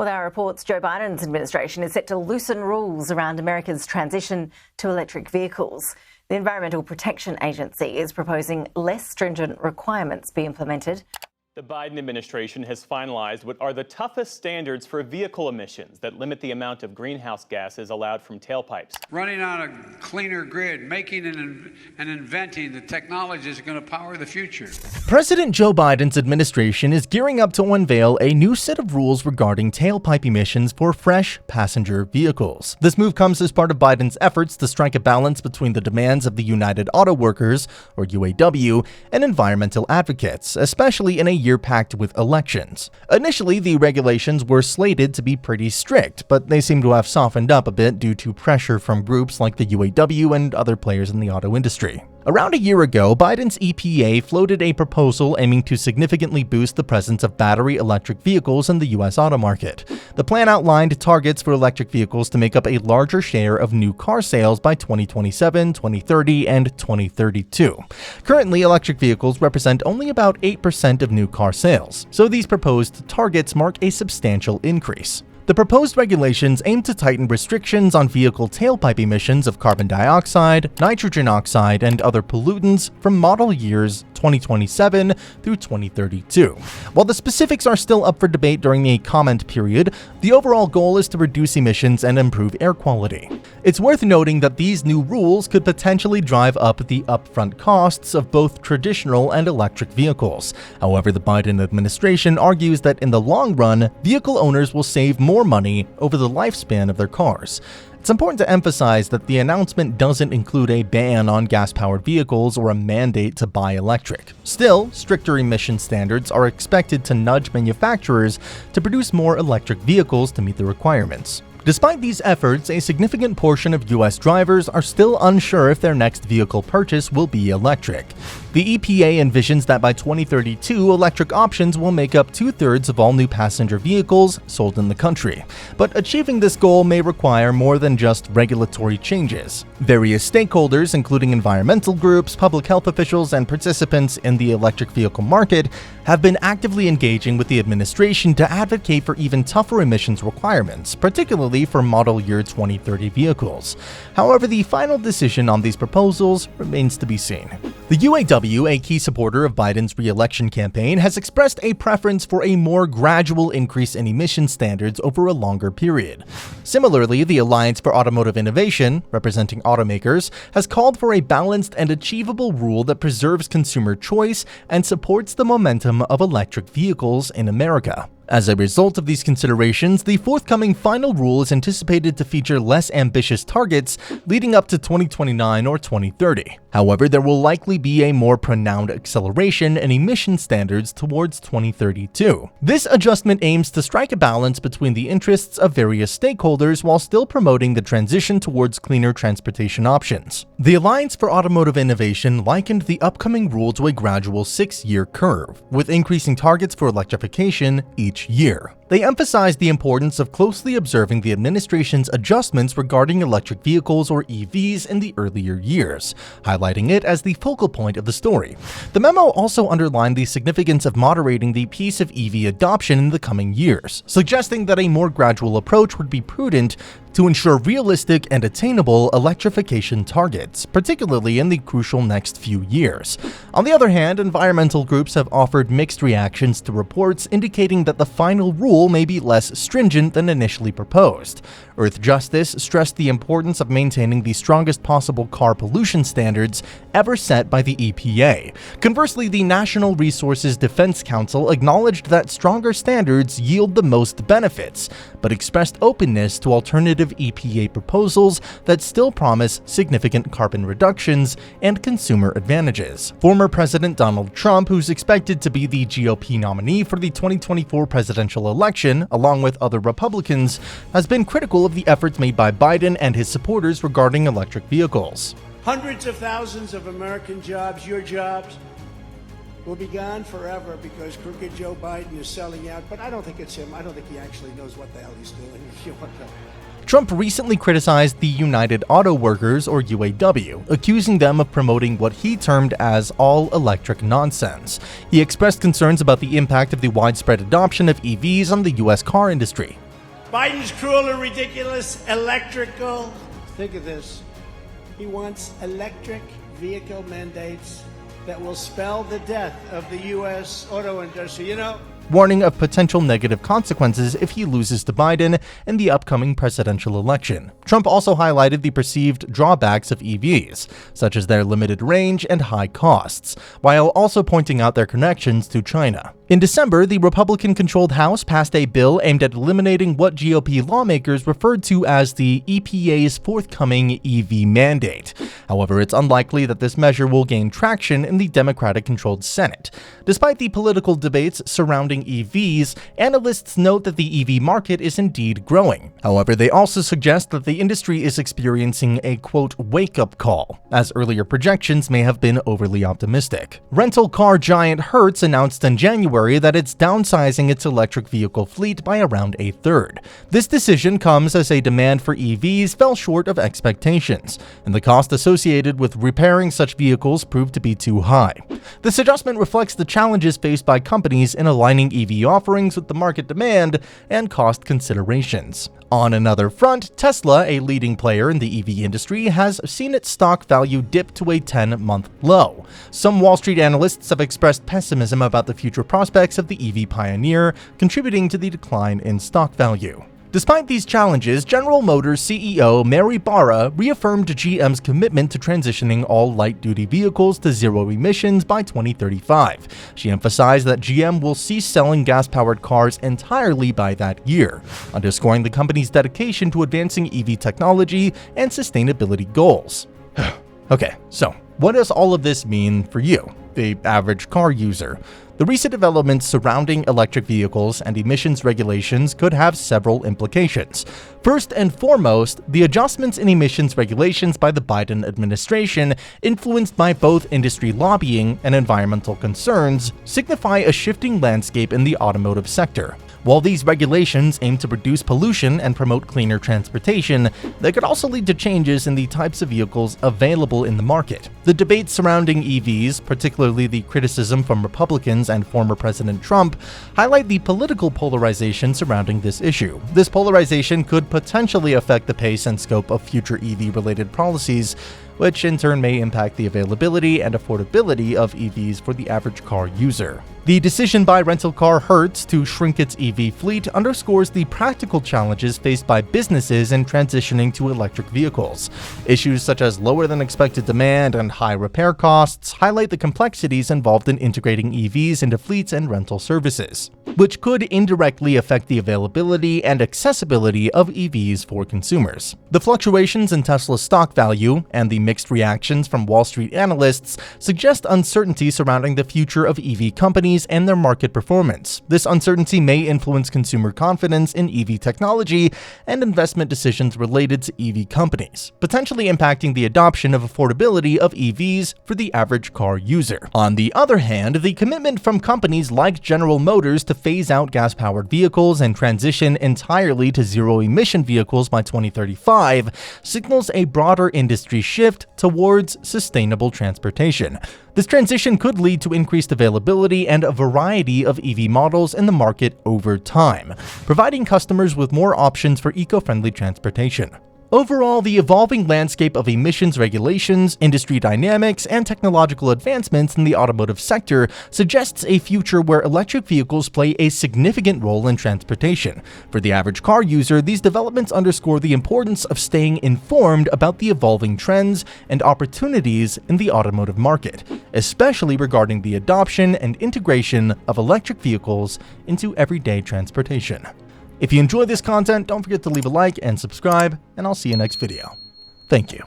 Well, there are reports Joe Biden's administration is set to loosen rules around America's transition to electric vehicles. The Environmental Protection Agency is proposing less stringent requirements be implemented. The Biden administration has finalized what are the toughest standards for vehicle emissions that limit the amount of greenhouse gases allowed from tailpipes. Running on a cleaner grid, making and inventing the technologies that are going to power the future. President Joe Biden's administration is gearing up to unveil a new set of rules regarding tailpipe emissions for fresh passenger vehicles. This move comes as part of Biden's efforts to strike a balance between the demands of the United Auto Workers, or UAW, and environmental advocates, especially in a year packed with elections. Initially, the regulations were slated to be pretty strict, but they seem to have softened up a bit due to pressure from groups like the UAW and other players in the auto industry. Around a year ago, Biden's EPA floated a proposal aiming to significantly boost the presence of battery electric vehicles in the U.S. auto market. The plan outlined targets for electric vehicles to make up a larger share of new car sales by 2027, 2030, and 2032. Currently, electric vehicles represent only about 8% of new car sales, so these proposed targets mark a substantial increase. The proposed regulations aim to tighten restrictions on vehicle tailpipe emissions of carbon dioxide, nitrogen oxide, and other pollutants from model years 2027 through 2032. While the specifics are still up for debate during the comment period, the overall goal is to reduce emissions and improve air quality. It's worth noting that these new rules could potentially drive up the upfront costs of both traditional and electric vehicles. However, the Biden administration argues that in the long run, vehicle owners will save more money over the lifespan of their cars. It's important to emphasize that the announcement doesn't include a ban on gas-powered vehicles or a mandate to buy electric. Still, stricter emission standards are expected to nudge manufacturers to produce more electric vehicles to meet the requirements. Despite these efforts, a significant portion of U.S. drivers are still unsure if their next vehicle purchase will be electric. The EPA envisions that by 2032, electric options will make up 2/3 of all new passenger vehicles sold in the country. But achieving this goal may require more than just regulatory changes. Various stakeholders, including environmental groups, public health officials, and participants in the electric vehicle market, have been actively engaging with the administration to advocate for even tougher emissions requirements, particularly for model year 2030 vehicles. However, the final decision on these proposals remains to be seen. The UAW, a key supporter of Biden's re-election campaign, has expressed a preference for a more gradual increase in emission standards over a longer period. Similarly, the Alliance for Automotive Innovation, representing automakers, has called for a balanced and achievable rule that preserves consumer choice and supports the momentum of electric vehicles in America. As a result of these considerations, the forthcoming final rule is anticipated to feature less ambitious targets leading up to 2029 or 2030. However, there will likely be a more pronounced acceleration in emission standards towards 2032. This adjustment aims to strike a balance between the interests of various stakeholders while still promoting the transition towards cleaner transportation options. The Alliance for Automotive Innovation likened the upcoming rule to a gradual 6-year curve, with increasing targets for electrification each year. They emphasized the importance of closely observing the administration's adjustments regarding electric vehicles or EVs in the earlier years, highlighting it as the focal point of the story. The memo also underlined the significance of moderating the pace of EV adoption in the coming years, suggesting that a more gradual approach would be prudent to ensure realistic and attainable electrification targets, particularly in the crucial next few years. On the other hand, environmental groups have offered mixed reactions to reports indicating that the final rule may be less stringent than initially proposed. Earth Justice stressed the importance of maintaining the strongest possible car pollution standards ever set by the EPA. Conversely, the National Resources Defense Council acknowledged that stronger standards yield the most benefits, but expressed openness to alternative EPA proposals that still promise significant carbon reductions and consumer advantages. Former President Donald Trump, who's expected to be the GOP nominee for the 2024 presidential election, along with other Republicans, has been critical of the efforts made by Biden and his supporters regarding electric vehicles. Hundreds of thousands of American jobs, your jobs, will be gone forever because crooked Joe Biden is selling out. But I don't think it's him. I don't think he actually knows what the hell he's doing, if you want to know. Trump recently criticized the United Auto Workers, or UAW, accusing them of promoting what he termed as all-electric nonsense. He expressed concerns about the impact of the widespread adoption of EVs on the U.S. car industry. Biden's cruel and ridiculous electrical. Think of this. He wants electric vehicle mandates that will spell the death of the U.S. auto industry. You know, warning of potential negative consequences if he loses to Biden in the upcoming presidential election. Trump also highlighted the perceived drawbacks of EVs, such as their limited range and high costs, while also pointing out their connections to China. In December, the Republican-controlled House passed a bill aimed at eliminating what GOP lawmakers referred to as the EPA's forthcoming EV mandate. However, it's unlikely that this measure will gain traction in the Democratic-controlled Senate. Despite the political debates surrounding EVs, analysts note that the EV market is indeed growing. However, they also suggest that the industry is experiencing a, quote, wake-up call, as earlier projections may have been overly optimistic. Rental car giant Hertz announced in January that it's downsizing its electric vehicle fleet by around a third. This decision comes as a demand for EVs fell short of expectations, and the cost associated with repairing such vehicles proved to be too high. This adjustment reflects the challenges faced by companies in aligning EV offerings with the market demand and cost considerations. On another front, Tesla, a leading player in the EV industry, has seen its stock value dip to a 10-month low. Some Wall Street analysts have expressed pessimism about the future prospects of the EV pioneer, contributing to the decline in stock value. Despite these challenges, General Motors CEO Mary Barra reaffirmed GM's commitment to transitioning all light-duty vehicles to zero emissions by 2035. She emphasized that GM will cease selling gas-powered cars entirely by that year, underscoring the company's dedication to advancing EV technology and sustainability goals. Okay, so what does all of this mean for you, the average car user? The recent developments surrounding electric vehicles and emissions regulations could have several implications. First and foremost, the adjustments in emissions regulations by the Biden administration, influenced by both industry lobbying and environmental concerns, signify a shifting landscape in the automotive sector. While these regulations aim to reduce pollution and promote cleaner transportation, they could also lead to changes in the types of vehicles available in the market. The debates surrounding EVs, particularly the criticism from Republicans and former President Trump, highlight the political polarization surrounding this issue. This polarization could potentially affect the pace and scope of future EV-related policies, which in turn may impact the availability and affordability of EVs for the average car user. The decision by rental car Hertz to shrink its EV fleet underscores the practical challenges faced by businesses in transitioning to electric vehicles. Issues such as lower than expected demand and high repair costs highlight the complexities involved in integrating EVs into fleets and rental services, which could indirectly affect the availability and accessibility of EVs for consumers. The fluctuations in Tesla's stock value and the mixed reactions from Wall Street analysts suggest uncertainty surrounding the future of EV companies and their market performance. This uncertainty may influence consumer confidence in EV technology and investment decisions related to EV companies, potentially impacting the adoption of affordability of EVs for the average car user. On the other hand, the commitment from companies like General Motors to phase out gas-powered vehicles and transition entirely to zero-emission vehicles by 2035 signals a broader industry shift towards sustainable transportation. This transition could lead to increased availability and a variety of EV models in the market over time, providing customers with more options for eco-friendly transportation. Overall, the evolving landscape of emissions regulations, industry dynamics, and technological advancements in the automotive sector suggests a future where electric vehicles play a significant role in transportation. For the average car user, these developments underscore the importance of staying informed about the evolving trends and opportunities in the automotive market, especially regarding the adoption and integration of electric vehicles into everyday transportation. If you enjoy this content, don't forget to leave a like and subscribe, and I'll see you next video. Thank you.